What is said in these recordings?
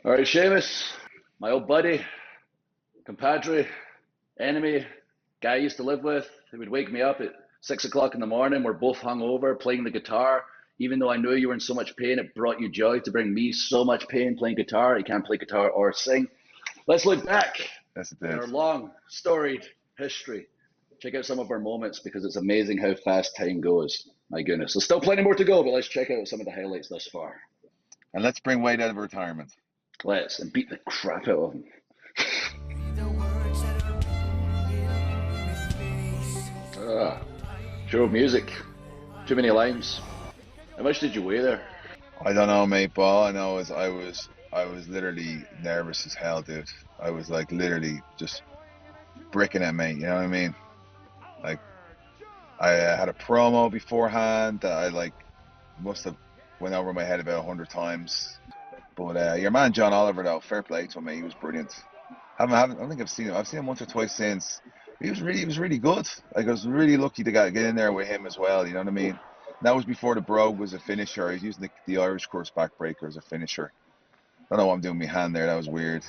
All right, Sheamus, my old buddy, compadre, enemy, guy I used to live with. He would wake me up at 6 o'clock in the morning. We're both hungover, playing the guitar. Even though I knew you were in so much pain, it brought you joy to bring me so much pain playing guitar. You can't play guitar or sing. Let's look back Yes, it in our is. long, storied history. Check out some of our moments because it's amazing how fast time goes. My goodness. There's still plenty more to go, but let's check out some of the highlights thus far. And let's bring Wade out of retirement. Let's and beat the crap out of him. Show music. Too many lines. How much did you weigh there? I don't know, mate, but all I know is I was literally nervous as hell, dude. I was like literally just bricking it, mate. You know what I mean? Like I had a promo beforehand that I like must have went over my head about 100 times. But your man John Oliver, though, fair play to him, mate. He was brilliant. I don't think I've seen him. I've seen him once or twice since. He was really good. Like I was really lucky to get in there with him as well. You know what I mean? That was before the brogue was a finisher. He was using the Irish curse backbreaker as a finisher. I don't know what I'm doing with my hand there. That was weird.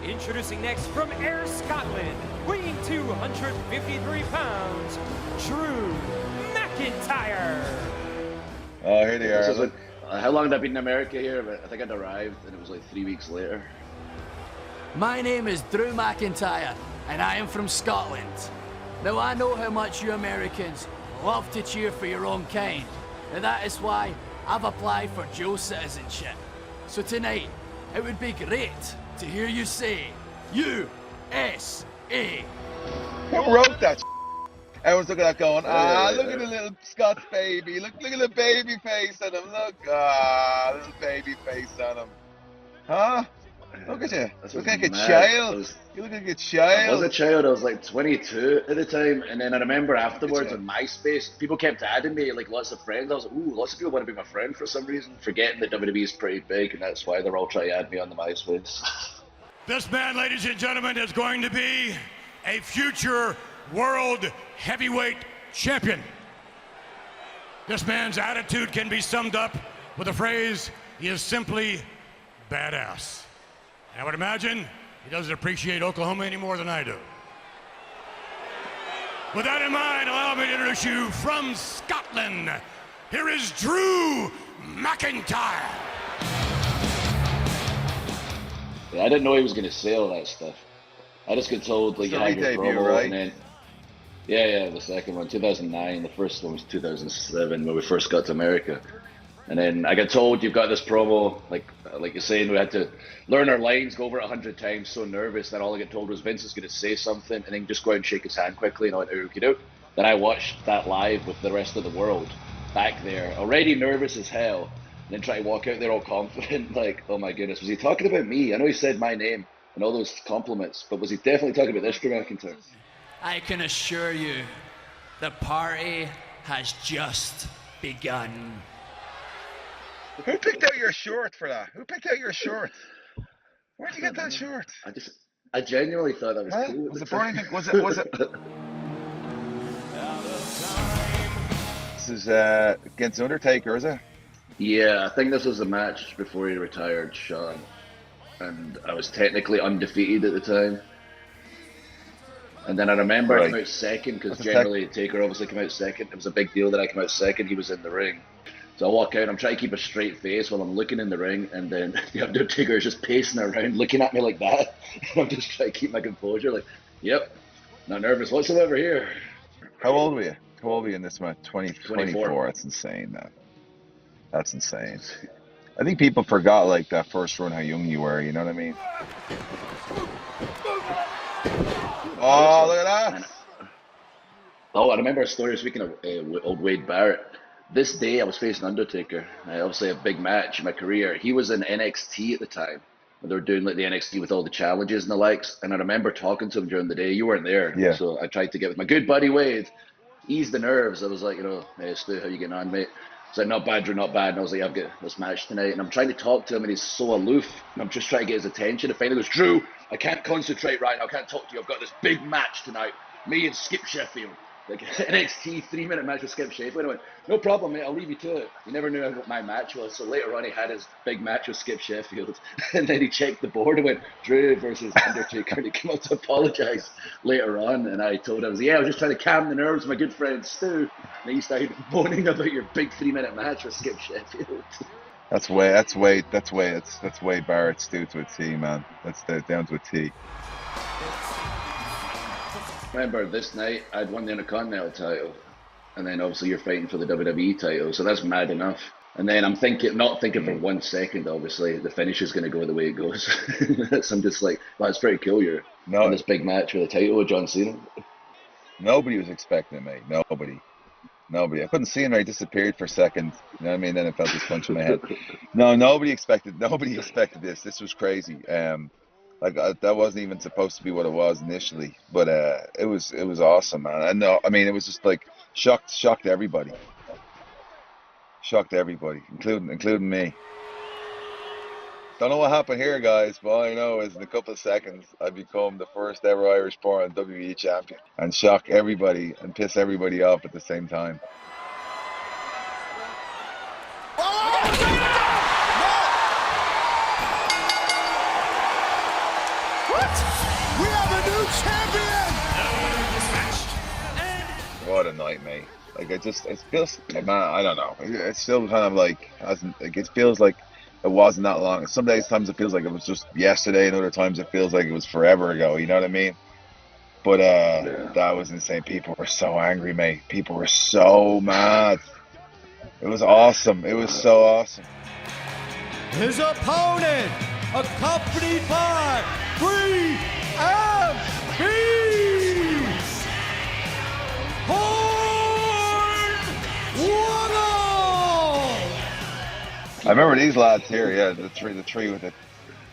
Introducing next from Ayr, Scotland, weighing 253 pounds, Drew McIntyre. Oh, here they are. Like, how long had I been in America here? But I think I'd arrived and it was like 3 weeks later. My name is Drew McIntyre and I am from Scotland. Now I know how much you Americans love to cheer for your own kind, and that is why I've applied for dual citizenship. So tonight, it would be great to hear you say USA. Who wrote that? Everyone's looking at that going, look at the little Scots baby. Look at the baby face on him. Look, little baby face on him. Huh? Look at you. Look like a child. You look like a child. I was a child. I was like 22 at the time. And then I remember afterwards on MySpace, people kept adding me, like lots of friends. I was like, ooh, lots of people want to be my friend for some reason, forgetting that WWE is pretty big, and that's why they're all trying to add me on the MySpace. This man, ladies and gentlemen, is going to be a future world heavyweight champion. This man's attitude can be summed up with the phrase, he is simply badass. I would imagine he doesn't appreciate Oklahoma any more than I do. With that in mind, allow me to introduce you from Scotland. Here is Drew McIntyre. Yeah, I didn't know he was going to say all that stuff. I just got told, like, you had your debut, promo, right? and then, yeah, the second one, 2009. The first one was 2007 when we first got to America. And then I got told, you've got this promo, like you're saying, we had to learn our lines, go over it 100 times, so nervous. Then all I got told was Vince is going to say something, and then just go out and shake his hand quickly, and I went, okey-doke. Then I watched that live with the rest of the world back there, already nervous as hell, and then try to walk out there all confident, like, oh my goodness, was he talking about me? I know he said my name and all those compliments, but was he definitely talking about this Drew McIntyre? I can assure you, the party has just begun. Who picked out your shirt for that? Who picked out your shirt? Where'd you get that shirt? I genuinely thought that was cool. Was it Brian? Was it? This is against Undertaker, is it? Yeah, I think this was the match before he retired, Sean. And I was technically undefeated at the time. And then I remember I came out second, because generally Taker obviously came out second. It was a big deal that I came out second. He was in the ring. So I walk out, I'm trying to keep a straight face while I'm looking in the ring, and then the Undertaker is just pacing around, looking at me like that. And I'm just trying to keep my composure, like, yep, not nervous whatsoever here. How old were you? How old were you in this match? 24. That's insane, man. That's insane. I think people forgot, like, that first run, how young you were, you know what I mean? Oh, look at that! Oh, I remember a story, speaking of old Wade Barrett. This day I was facing Undertaker, obviously a big match in my career. He was in NXT at the time, when they were doing like the NXT with all the challenges and the likes. And I remember talking to him during the day. You weren't there, yeah. So I tried to get with my good buddy Wade, ease the nerves. I was like, hey Stu, how you getting on, mate? He's like, not bad, Drew, not bad. And I was like, I've got this match tonight. And I'm trying to talk to him, and he's so aloof. And I'm just trying to get his attention. And finally goes, Drew, I can't concentrate right now. I can't talk to you. I've got this big match tonight. Me and Skip Sheffield. like NXT 3-minute match with Skip Sheffield. I went, no problem, mate, I'll leave you to it. He never knew what my match was. So later on, he had his big match with Skip Sheffield. And then he checked the board and went, Drew versus Undertaker. And he came up to apologize later on. And I told him, I was just trying to calm the nerves of my good friend Stu. And he started moaning about your big 3-minute match with Skip Sheffield. That's way Barrett Stu to a T, man. That's down to a T. Remember this night I'd won the Intercontinental title, and then obviously you're fighting for the WWE title, so that's mad enough. And then I'm not thinking for 1 second, obviously, the finish is going to go the way it goes. So I'm just like, well, it's pretty cool. You're in this big match for the title with John Cena. Nobody was expecting it, mate. Nobody. I couldn't see him. I disappeared for a second. You know what I mean? Then I felt this punch in my head. No, nobody expected this. This was crazy. That wasn't even supposed to be what it was initially, but it was awesome, man. I know. I mean, it was just like shocked everybody, including me. Don't know what happened here, guys, but all I know is in a couple of seconds I become the first ever Irish-born WWE champion and shock everybody and piss everybody off at the same time. What a night, mate. Like, it feels, man, I don't know. It's still kind of like, it feels like it wasn't that long. Sometimes it feels like it was just yesterday, and other times it feels like it was forever ago, you know what I mean? But that was insane. People were so angry, mate. People were so mad. It was awesome. It was so awesome. His opponent, accompanied by 3MP. I remember these lads here, the three with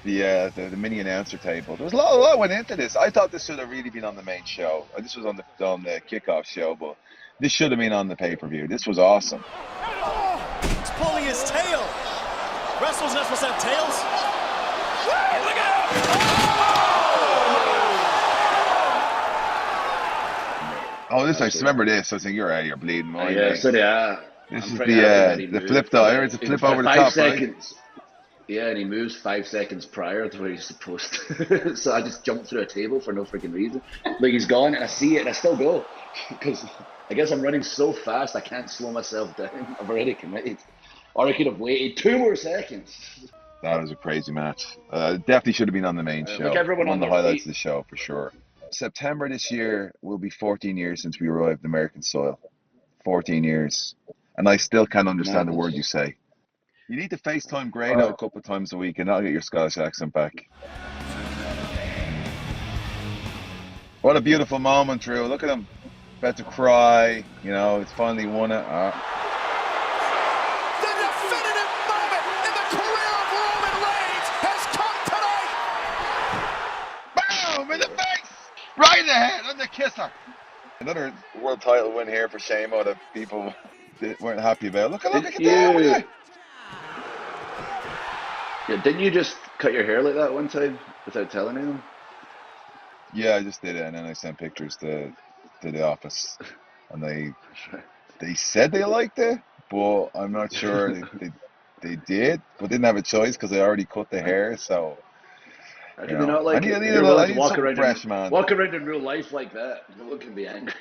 the mini announcer table. There was a lot went into this. I thought this should have really been on the main show. This was on the kickoff show, but this should have been on the pay-per-view. This was awesome. He's pulling his tail. Wrestlers not supposed to have tails. Hey, look out! Oh, I just remember this. I was thinking, you're bleeding. This is the flip though. It's a flip over the top, right? Yeah, and he moves 5 seconds prior to where he's supposed to. So I just jumped through a table for no freaking reason. Like, he's gone, and I see it, and I still go. Because I guess I'm running so fast, I can't slow myself down. I've already committed. Or I could have waited 2 more seconds. That was a crazy match. Definitely should have been on the main show. Like, everyone on the highlights feet. Of the show, for sure. September this year will be 14 years since we arrived in American soil. 14 years. And I still can't understand the word you say. You need to FaceTime Grado a couple of times a week and that'll get your Scottish accent back. What a beautiful moment, Drew. Look at him. About to cry. You know, it's finally won it. The definitive moment in the career of Roman Reigns has come tonight. Boom! In the face! Right in the head! On the kisser! Another world title win here for Shamo that people weren't happy about. Look at that! Yeah, didn't you just cut your hair like that one time without telling anyone? Yeah, I just did it, and then I sent pictures to the office, and they said they liked it, but I'm not sure they did, but didn't have a choice because I already cut the hair. So how do they not like it? I need walk something around fresh, man. Walk around in real life like that. No one can be angry.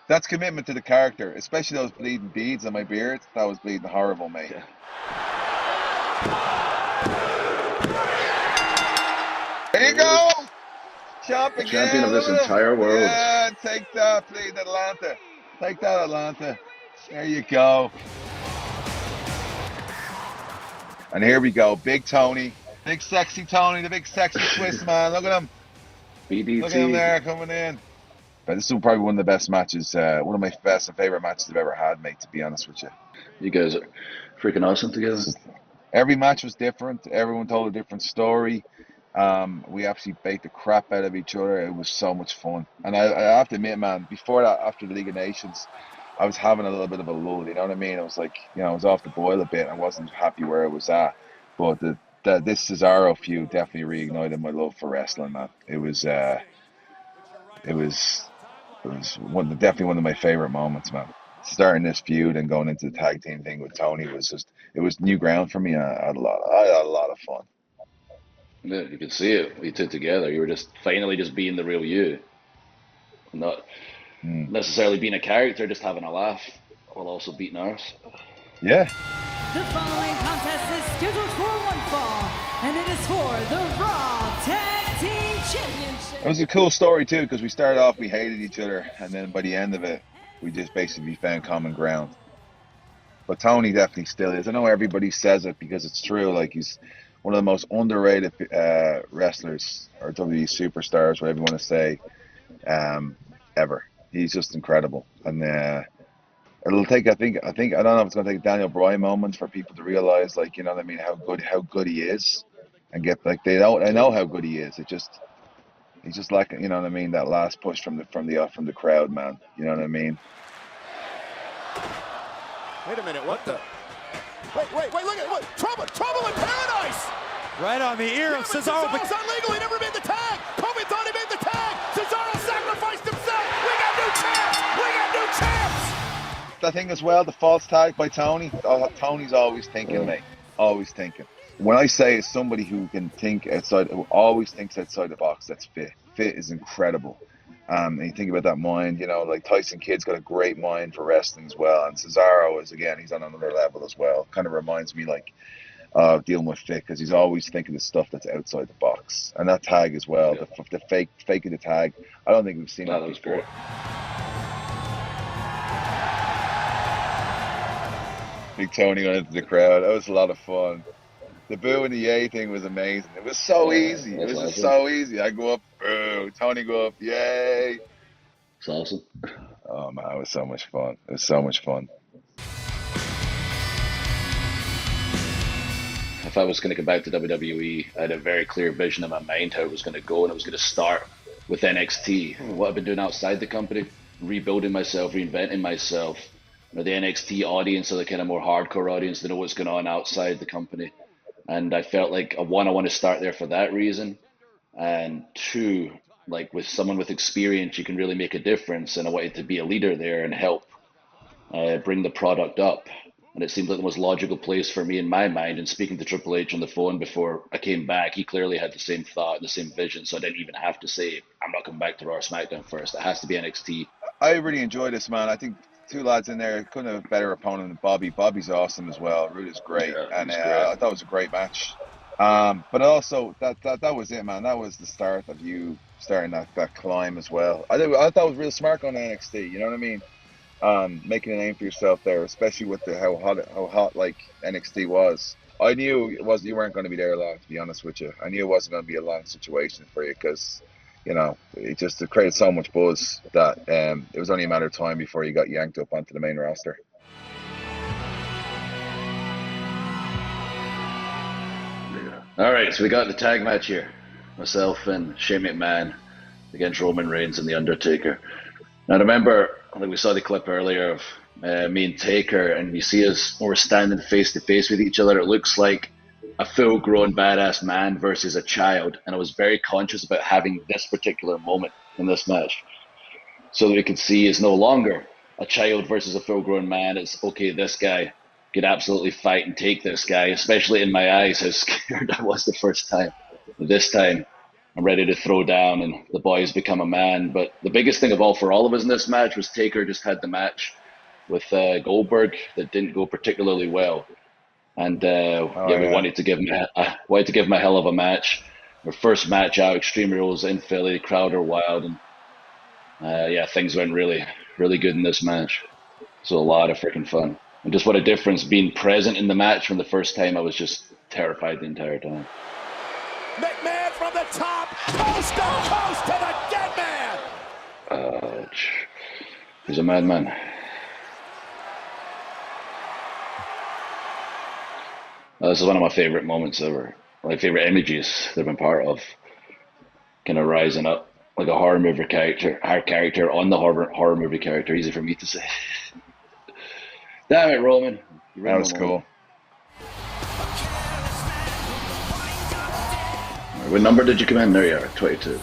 That's commitment to the character, especially those bleeding beads on my beard. That was bleeding horrible, mate. Yeah. There you go! Champion of this entire world. Yeah, take that, please, Atlanta. Take that, Atlanta. There you go. And here we go, Big Tony. Big sexy Tony, the big sexy twist man. Look at him. BDT. Look at him there coming in. But this is probably one of the best matches, one of my best and favorite matches I've ever had, mate, to be honest with you. You guys are freaking awesome together. Every match was different. Everyone told a different story. We absolutely baked the crap out of each other. It was so much fun. And I have to admit, man, before that, after the League of Nations, I was having a little bit of a lull, you know what I mean? I was like, you know, I was off the boil a bit. I wasn't happy where I was at. But this Cesaro feud definitely reignited my love for wrestling, man. It was definitely one of my favorite moments, man. Starting this feud and going into the tag team thing with Tony it was new ground for me. I had a lot of fun. Yeah, you could see it. You two together. You were just finally just being the real you, not necessarily being a character, just having a laugh while also beating ours. Yeah. The following contest is scheduled for one fall, and it is for the Raw Tag Team Championship. It was a cool story too, because we started off, we hated each other, and then by the end of it, we just basically found common ground. But Tony definitely still is. I know everybody says it because it's true. Like, he's one of the most underrated wrestlers, or WWE superstars, whatever you want to say, ever. He's just incredible, and it'll take. I don't know if it's going to take Daniel Bryan moments for people to realize, like, you know what I mean, how good he is, and get like they don't. I know how good he is. He's just like, you know what I mean, that last push from the crowd, man. You know what I mean? Wait a minute, what the? Wait, look at what? Trouble in paradise! Right on the ear of Cesaro. Cesaro's illegal, he never made the tag! Kobe thought he made the tag! Cesaro sacrificed himself! We got new champs! The thing as well, the false tag by Tony. Tony's always thinking, mate. Always thinking. When I say it's somebody who can think outside, who always thinks outside the box, that's Fit. Fit is incredible. And you think about that mind, you know, like Tyson Kidd's got a great mind for wrestling as well. And Cesaro is, again, he's on another level as well. Kind of reminds me like dealing with Fit, because he's always thinking of stuff that's outside the box. And that tag as well, the faking the tag. I don't think we've seen that before. Great. Big Tony went into the crowd. That was a lot of fun. The boo and the yay thing was amazing. It was so easy. It was just so easy. I go up, boo. Tony go up, yay. It's awesome. Oh man, it was so much fun. It was so much fun. If I was going to come back to WWE, I had a very clear vision in my mind how it was going to go, and it was going to start with NXT. What I've been doing outside the company, rebuilding myself, reinventing myself. You know, the NXT audience are the kind of more hardcore audience. They know what's going on outside the company. And I felt like, one, I want to start there for that reason. And two, like with someone with experience, you can really make a difference. And I wanted to be a leader there and help bring the product up. And it seemed like the most logical place for me in my mind. And speaking to Triple H on the phone before I came back, he clearly had the same thought and the same vision. So I didn't even have to say, I'm not coming back to Raw or SmackDown first. It has to be NXT. I really enjoyed this, man. I think two lads in there couldn't have a better opponent than Bobby. Bobby's awesome as well. Rude is great. Yeah, and great. I thought it was a great match. But also, that was it, man. That was the start of you starting that climb as well. I thought it was real smart going to NXT. You know what I mean? Making a name for yourself there, especially with how hot like NXT was. I knew you weren't going to be there long, to be honest with you. I knew it wasn't going to be a long situation for you, because, you know, it created so much buzz that it was only a matter of time before you got yanked up onto the main roster. All right, so we got the tag match here. Myself and Shane McMahon against Roman Reigns and The Undertaker. Now, remember, I think we saw the clip earlier of me and Taker, and you see us when we're standing face to face with each other. It looks like a full-grown badass man versus a child, and I was very conscious about having this particular moment in this match, so that we could see it's no longer a child versus a full-grown man. It's okay, this guy could absolutely fight and take this guy, especially in my eyes how scared I was the first time. This time, I'm ready to throw down and the boys become a man. But the biggest thing of all for all of us in this match was Taker just had the match with Goldberg that didn't go particularly well. And we wanted to give him a hell of a match. Our first match out, Extreme Rules in Philly, crowd are wild, and things went really, really good in this match. So a lot of freaking fun. And just what a difference being present in the match from the first time. I was just terrified the entire time. McMahon from the top, coast to coast to the dead man. Ouch. He's a madman. This is one of my favorite moments ever. My favorite images that I've been part of. Kind of rising up like a horror movie character, on the horror movie character. Easy for me to say. Damn it, Roman. That was cool. What number did you come in? There you are, 22.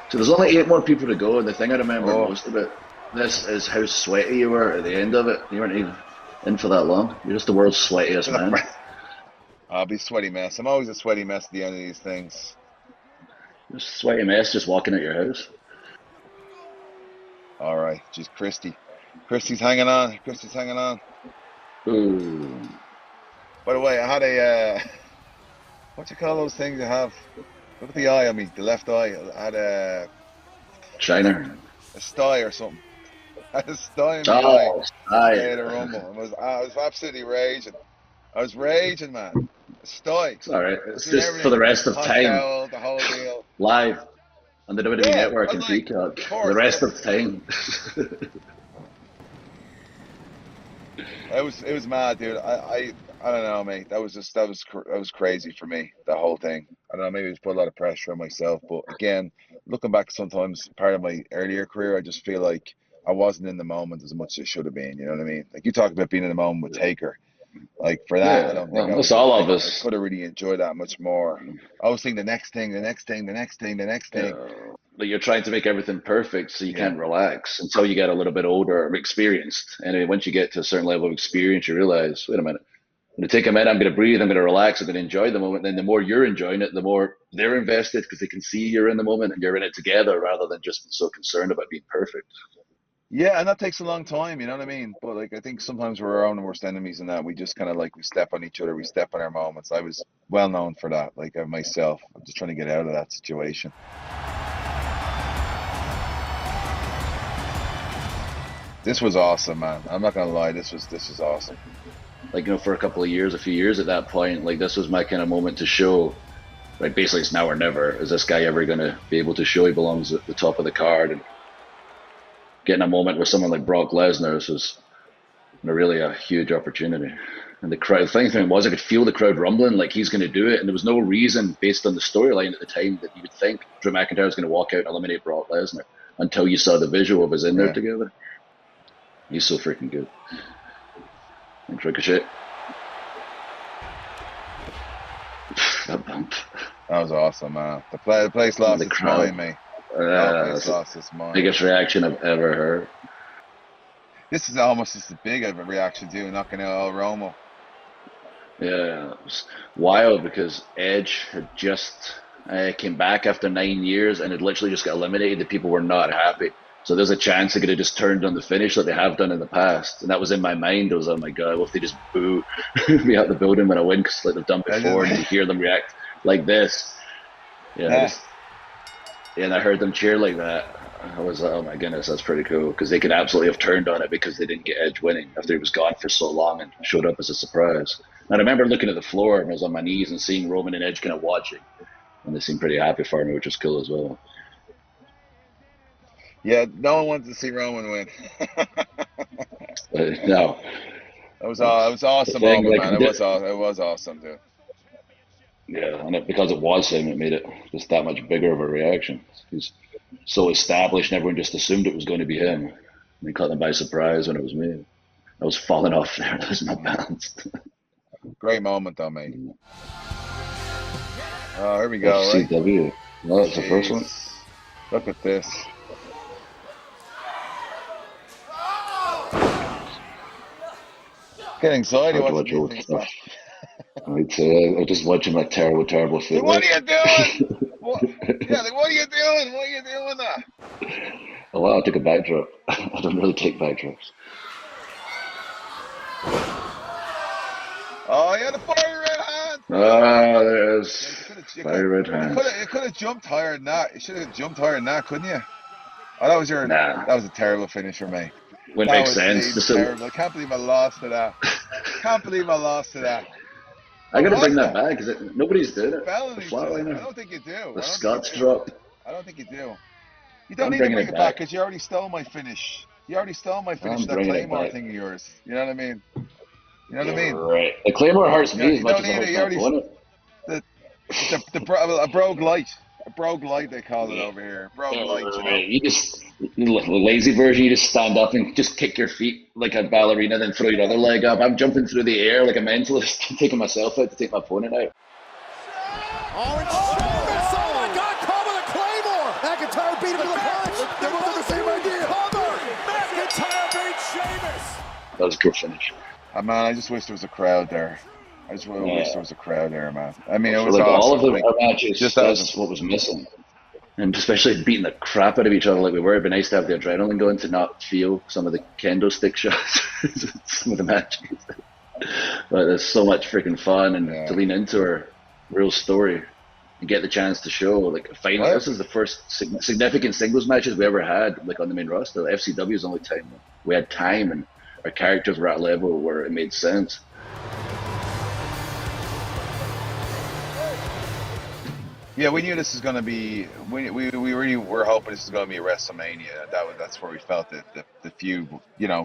So there's only 8 more people to go, and the thing I remember Oh. most about this is how sweaty you were at the end of it. You weren't even in for that long. You're just the world's sweatiest man. I'll be a sweaty mess. I'm always a sweaty mess at the end of these things. Just a sweaty mess just walking out your house. All right, just Christy. Christy's hanging on. Christy's hanging on. Ooh. By the way, I had a what you call those things you have? Look at the eye on me, the left eye. I had a Shiner. sty or something. I had a sty in my eye. Oh, aye. Yeah, the rumble. I was absolutely raging. I was raging, man. A sty. It's alright. It's Doing just everything. for the rest of Hot time. towel, the whole deal. Live on the WWE Yeah, Network I'm and like, Peacock. of course, The rest yeah. of time. It was mad, dude. I don't know, mate. That was crazy for me. The whole thing. I don't know. Maybe it's put a lot of pressure on myself, but again, looking back, sometimes part of my earlier career, I just feel like I wasn't in the moment as much as I should have been. You know what I mean? Like you talk about being in the moment with Taker. Like for that, Yeah, I don't well, think that's all of I us. could have really enjoyed that much more. I was thinking the next thing, the next thing, the next thing, the next thing. But you're trying to make everything perfect, so you Yeah. can't relax until you get a little bit older or experienced. And once you get to a certain level of experience, you realize, wait a minute, I'm going to take a minute, I'm going to breathe, I'm going to relax, I'm going to enjoy the moment. Then the more you're enjoying it, the more they're invested because they can see you're in the moment and you're in it together rather than just so concerned about being perfect. Yeah, and that takes a long time, you know what I mean? But like I think sometimes we're our own worst enemies in that we just kind of like we step on each other, we step on our moments. I was well known for that, like myself. I'm just trying to get out of that situation. This was awesome, man. I'm not gonna lie, this was awesome. Like, for a few years at that point, like this was my kind of moment to show, like basically it's now or never. Is this guy ever going to be able to show he belongs at the top of the card? And getting a moment with someone like Brock Lesnar, this was really a huge opportunity. And the crowd, the thing was, I could feel the crowd rumbling, like he's going to do it. And there was no reason, based on the storyline at the time, that you would think Drew McIntyre was going to walk out and eliminate Brock Lesnar until you saw the visual of us in there together. He's so freaking good. And Ricochet. That bump. That was awesome, man. The place lost its mind, mate. The place lost its mind. Biggest reaction I've ever heard. This is almost as big of a reaction to knocking out El Romo. Yeah, it was wild because Edge had just came back after 9 years and had literally just got eliminated. The people were not happy. So there's a chance they could have just turned on the finish like they have done in the past. And that was in my mind. I was, oh my God, what if they just boo me out the building when I win because like they've done before and you hear them react like this. Yeah. And I heard them cheer like that. I was like, oh my goodness, that's pretty cool. Because they could absolutely have turned on it because they didn't get Edge winning after he was gone for so long and showed up as a surprise. And I remember looking at the floor and I was on my knees and seeing Roman and Edge kind of watching. And they seemed pretty happy for me, which was cool as well. Yeah, no one wanted to see Roman win. No. It was awesome moment, man. It was awesome, dude. Yeah, and because it was him, it made it just that much bigger of a reaction. He's so established, and everyone just assumed it was going to be him. And they caught them by surprise when it was me. I was falling off there, losing my balance. Great moment, though, mate. Oh, here we go, right? CW. Well, that's the first one. Look at this. Get anxiety watching these things, man. I'm just watching my terrible footwork. What are you doing? What are you doing? What are you doing that? Oh, wow, I took a backdrop. I don't really take backdrops. Oh, yeah, the fiery red hand. Oh, there's fiery red hand. You could have jumped higher than that. You should have jumped higher than that, couldn't you? Oh, that was a terrible finish for me. Wouldn't make sense. Terrible. I can't believe I lost to that. I gotta bring that back because nobody's doing it. The flatliner. I don't think you do. The Scots drop. I don't think you do. You don't need to bring it back because you already stole my finish. That Claymore thing of yours. You know what I mean? Right. The Claymore hurts me as much as I hurt my opponent. A brogue light. A brogue light, they call it over here. Brogue light. You just, the lazy version, you just stand up and just kick your feet like a ballerina, then throw your other leg up. I'm jumping through the air like a mentalist, taking myself out to take my opponent out. Oh my God, caught with a Claymore! McIntyre That was a cool finish. Man, I just wish there was a crowd there. I just really wish there was a crowd there, man. I mean, it For was like all awesome. of Like, our matches, just that's what was missing. And especially beating the crap out of each other like we were. It'd be nice to have the adrenaline going to not feel some of the kendo stick shots, some of the matches. But there's so much freaking fun, and to lean into our real story and get the chance to show like finally. This is the first significant singles matches we ever had like on the main roster. The FCW is the only time we had time and our characters were at a level where it made sense. Yeah, we knew this was going to be. We really were hoping this was going to be a WrestleMania. That's where we felt that the feud,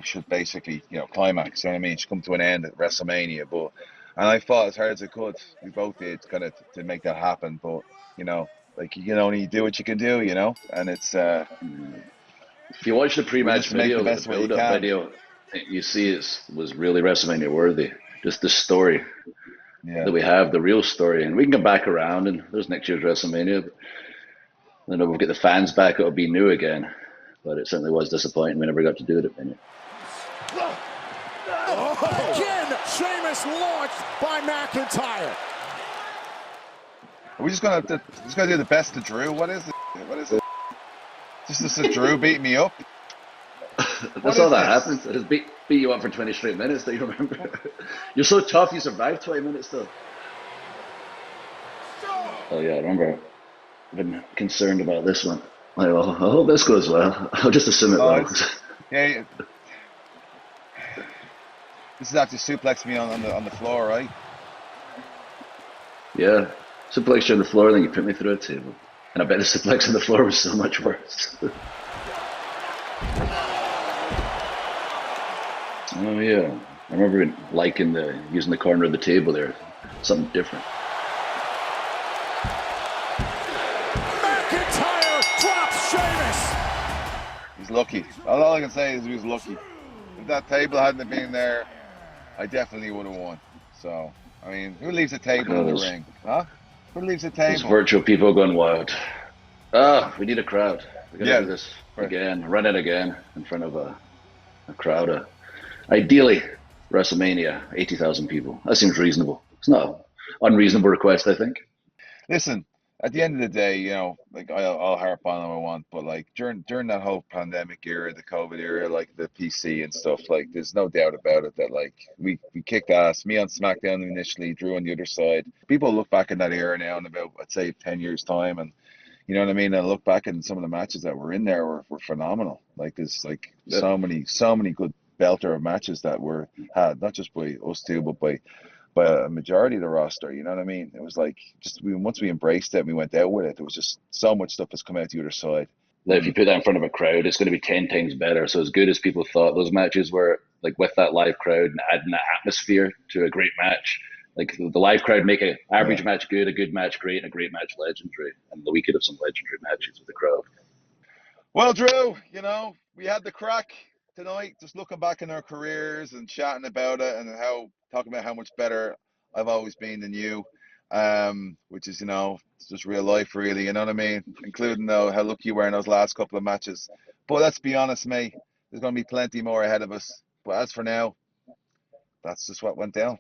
should basically, climax. You know what I mean? It should come to an end at WrestleMania. And I fought as hard as I could. We both did, kind of to make that happen. But like you can only do what you can do. And it's. If you watch the pre-match video, the like the build-up video, you see it was really WrestleMania worthy. Just the story that we have, the real story, and we can go back around. And there's next year's WrestleMania. Then we'll get the fans back. It'll be new again, but it certainly was disappointing we never got to do it at Mania. Again, Sheamus launched by McIntyre. Are we just gonna do the best of Drew? What is it? What is it? Just Drew beat me up. That's all that happens. It has beat you up for 20 straight minutes. Do you remember? You're so tough. You survived 20 minutes though. Oh yeah, I remember. I've been concerned about this one. Like, well, I hope this goes well. I'll just assume it will. Yeah. This is after suplex me on the floor, right? Yeah, suplex you on the floor, then you put me through a table. And I bet the suplex on the floor was so much worse. Oh yeah, I remember liking using the corner of the table there. Something different. McIntyre drops Sheamus. He's lucky. All I can say is he was lucky. If that table hadn't been there, I definitely would have won. So, I mean, who leaves a table in the ring? Huh? Who leaves a table? Those virtual people going wild. We need a crowd. We gotta do this again, run it again in front of a crowd. Ideally, WrestleMania, 80,000 people. That seems reasonable. It's not an unreasonable request, I think. Listen, at the end of the day, like I'll harp on what I want, but like during that whole pandemic era, the COVID era, like the PC and stuff, like there's no doubt about it that like we kicked ass. Me on SmackDown initially, Drew on the other side. People look back in that era now in about, I'd say, 10 years time, and you know what I mean? And look back at some of the matches that were in there were phenomenal. Like there's like so many good belter of matches that were had, not just by us two, but by a majority of the roster. You know what I mean? It was like once we embraced it and we went out with it, there was just so much stuff that's come out the other side. That if you put that in front of a crowd, it's going to be 10 times better. So as good as people thought those matches were, like with that live crowd and adding that atmosphere to a great match, like the live crowd make an average match good, a good match great, and a great match legendary. And we could have some legendary matches with the crowd. Well, Drew, we had the crack tonight, just looking back in our careers and chatting about it and talking about how much better I've always been than you, which is, it's just real life, really, you know what I mean? Including how lucky you were in those last couple of matches. But let's be honest, mate, there's going to be plenty more ahead of us. But as for now, that's just what went down.